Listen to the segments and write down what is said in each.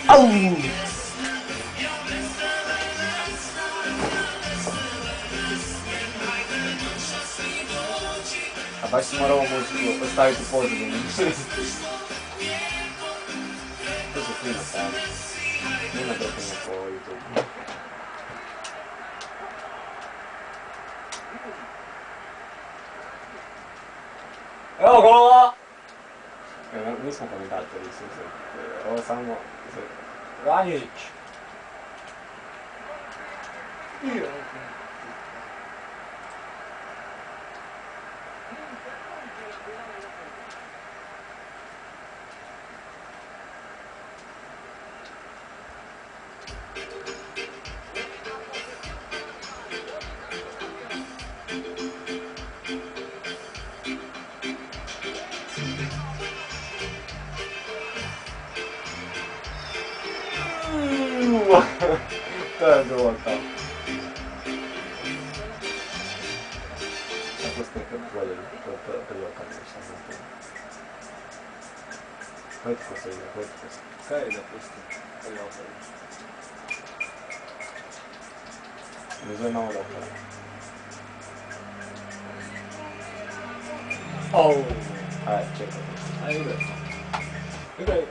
Au! A baš si morao muziku ostaviti pozadinu. To su fino staviti. Nema drpanja po YouTube. Evo gola! Nismo komentatori, ovo samo... Ranjić! To je bilo to. Tako ste voljeli, to je prvo kad se šta sam to. Hojtko se ide, hojtko se. Kaj je da pustim? Kaj je opet? Ne zove malo da opet. Au! Ajde, čekaj. Ajde, igraj. Igraj.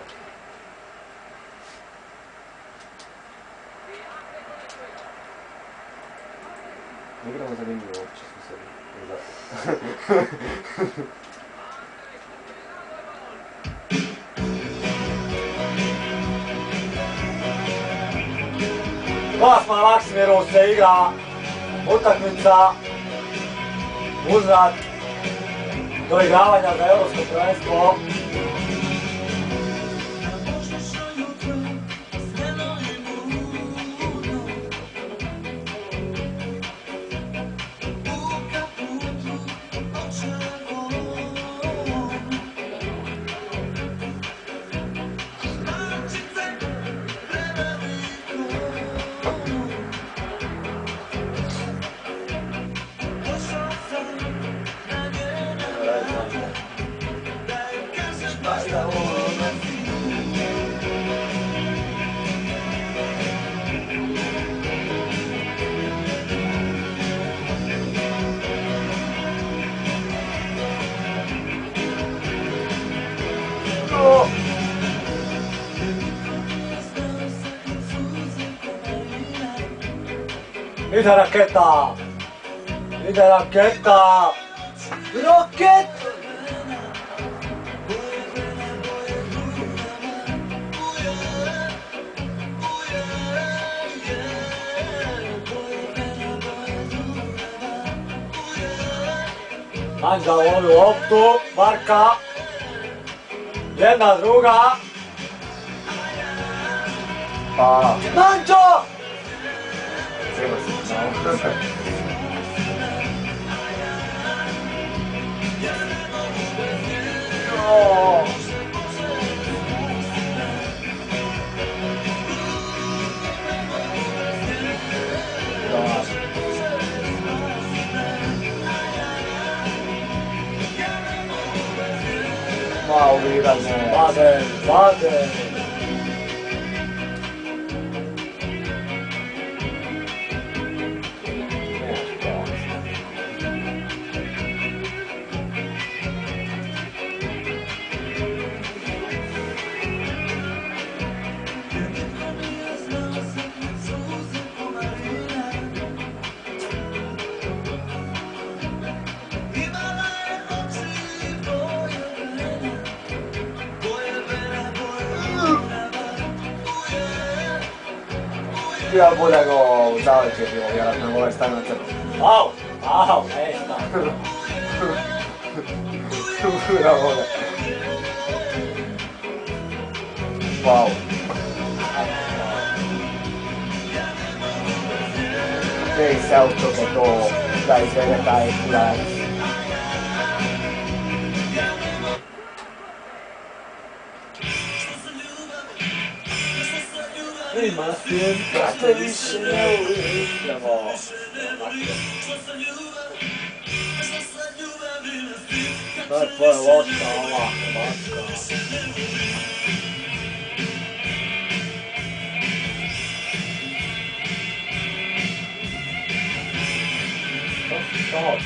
Ne igramo zanimljivo uopće smo sebi. Plasman Maksimiru se igra utakmica uzvrat doigravanja za Europsko prvenstvo. Ide raketa! Ide raketa! Roket! Anđa lovi loptu, Marka. Jedna, druga. Pa... Manđo! Treba se znao. Fauliranje. Baden, Baden. Ja bude go u zaleđe bilo, vjerojatno ovaj stavio na crtu. Au, au, ej, šta? Da bude. Wow. Gdje se auto za to da izvede taj udarac. Ima svijet, da te više ne uviđamo. To je tvoja loša ova Hrvatska. Stop.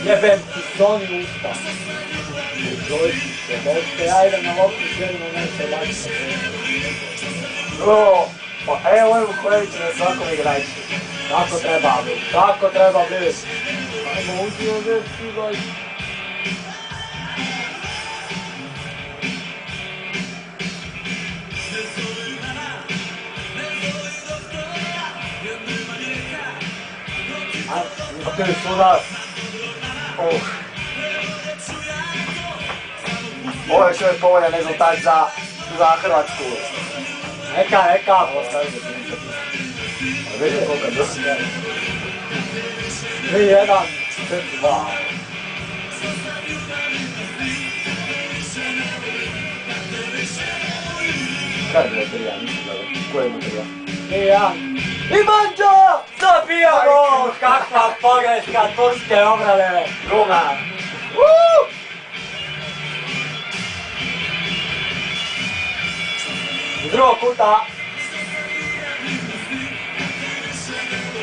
Jebem ti Sony usta. Dojci se, dojte, ja idem na loptu, želimo nešto lakše. O, pa evo je Vukojević na svakom igraču. Tako treba biti, tako treba biti. Ajmo uđi ovdje, čuvaj. A ti sudar. Ovo je još uvijek povoljan rezultat za Hrvatsku. Neka. Vidite koliko je dosta. 3-1, 4-2. Kaj je bilo 3-1, nisam gledao. Ko je bilo 3-1? 3-1. I Manđo! Zabija gol! Kakva pogreška turske obrane! Ruma! Iz drugog kuta.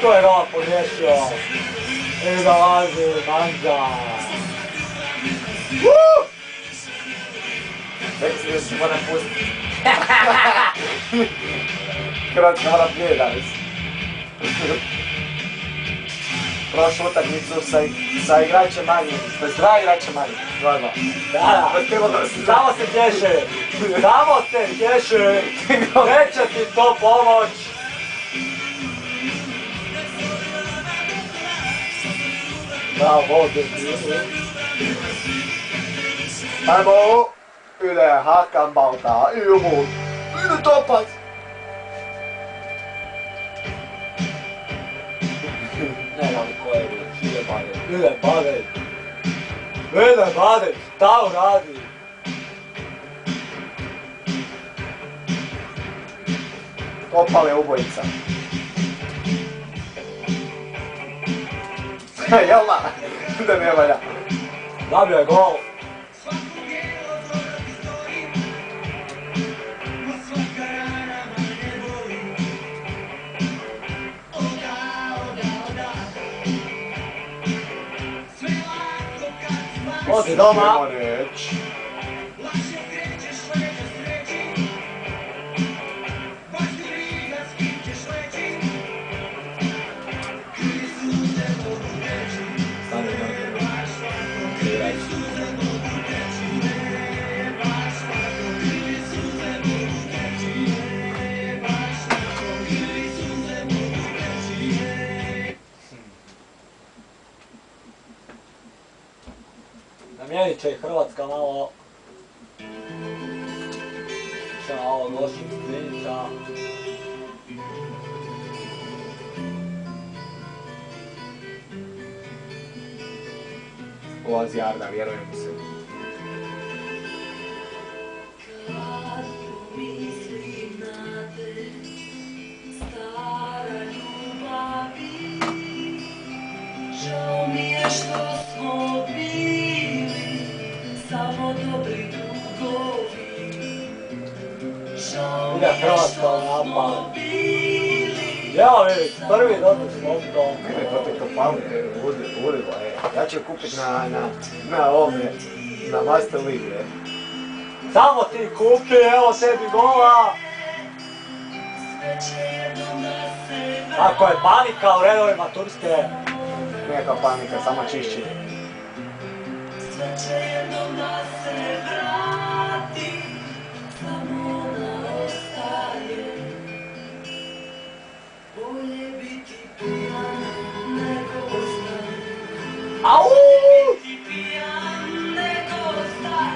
To je Roma pogriješio. I dolazi Manđa. Rekli si da se moram pustiti. Hrvatska mora prije danas. Prošlu utakmicu sa igračem manje, bez dva igrača manje. 2-2. Da, samo se tješi. Samo se tješi. Neće ti to pomoć. Bravo, ovdje. Ajmo, ide Hakan Balta, ide Topac. Ne znam ko je riječ, ide Badeć, šta uradi? Topal je ubojica. Jel'ma? Da ne valja. Zabio je gol. Odi doma. Namijenit će i Hrvatska malo. Še malo loših klinica. Ulazi Arda, vjerujem mi se. Žao mi je što smo bili samo dobri drugovi. Žao mi Ide je Hrvatska što napad. smo bili. Evo vidiš, prvi dodir s loptom. Mene protek to pamte, udilo, Ja ću kupit na ovome, na Master League, Samo ti kupi, evo tebi gola. Ako je panika u redovima Turske. Neka panika, samo čišćenje. Sve će jednom da se vrati, samo ona ostaje. Bolje biti pijan nego star. Au! Biti pijan nego star.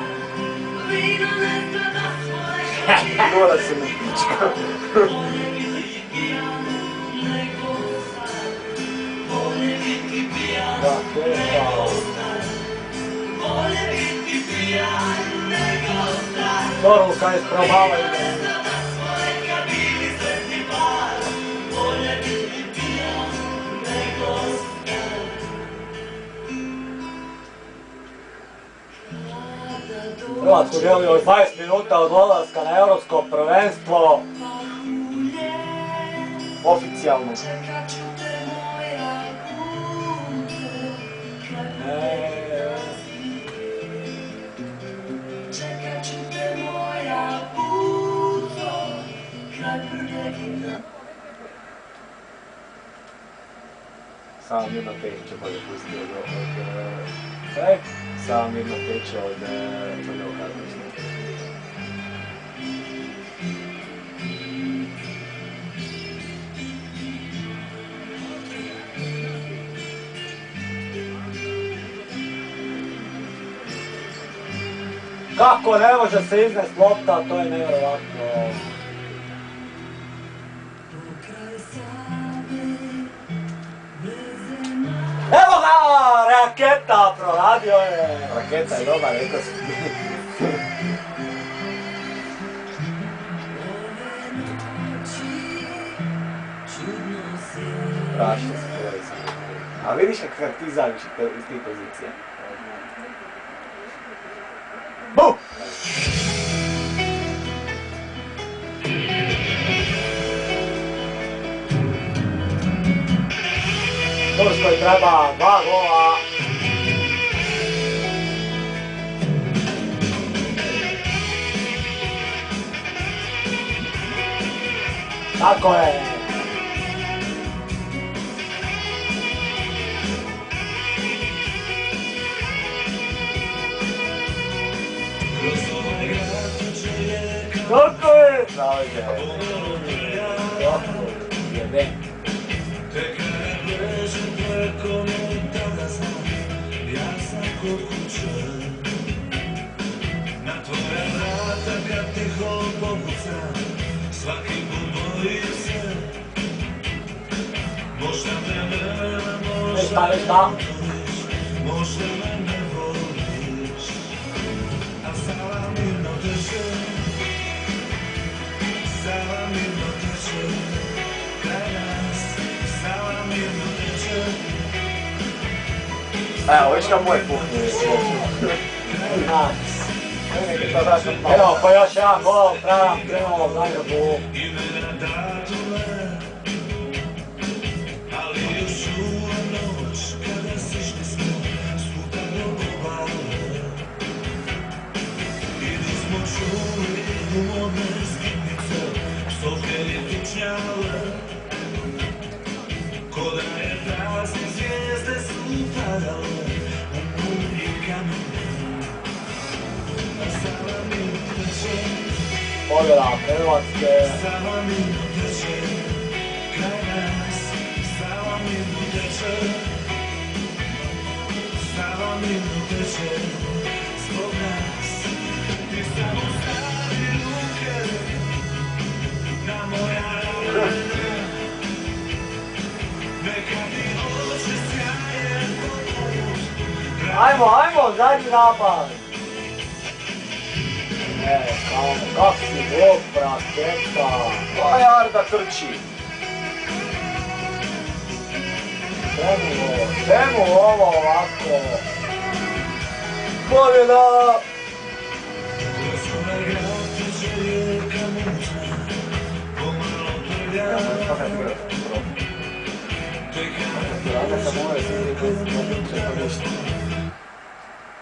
Vino ne zna da svoje Gora se mi pička. bolje biti Bolje biti pijan nego star. Poruka iz probava ide. Da svoje kabini sretni par. Bolje biti pijan nego star. Hrvatsku dijeli još 20 minuta od odlaska na Europsko prvenstvo. Oficijalno. Čekat ću te moja kuce. Čekat ću te moja puco. Kraj prljegina. Samo mirno teče bolje pustiti od Sve? samo mirno teče od Karlovca. Kako ne može se iznest lopta, to je nevjerovatno. Evo ga, raketa, proradio je. Raketa je dobar, rekao sam. Strašno se pojeli sam. A vidiš kako ti zaviš iz tih pozicija. Bu! Turskoj treba 2 gola. Tako je. Kako je? Zaviđe. Jebe. Ništa, ništa. Evo, viš kao moje kuhnje. Evo, pa još jedan gol, trebam krenulo u Zagrebu. Pobjeda Hrvatske. Ajmo, ajmo, zadnji napad. Kak si bog, praketa. Pa Jarda trči. Čemu ovo ovako? Pobjeda!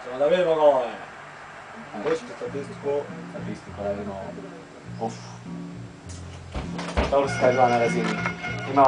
Ćemo da vidimo golove. Pušite statistiku. Statistika je Turska je bila na razini. Ima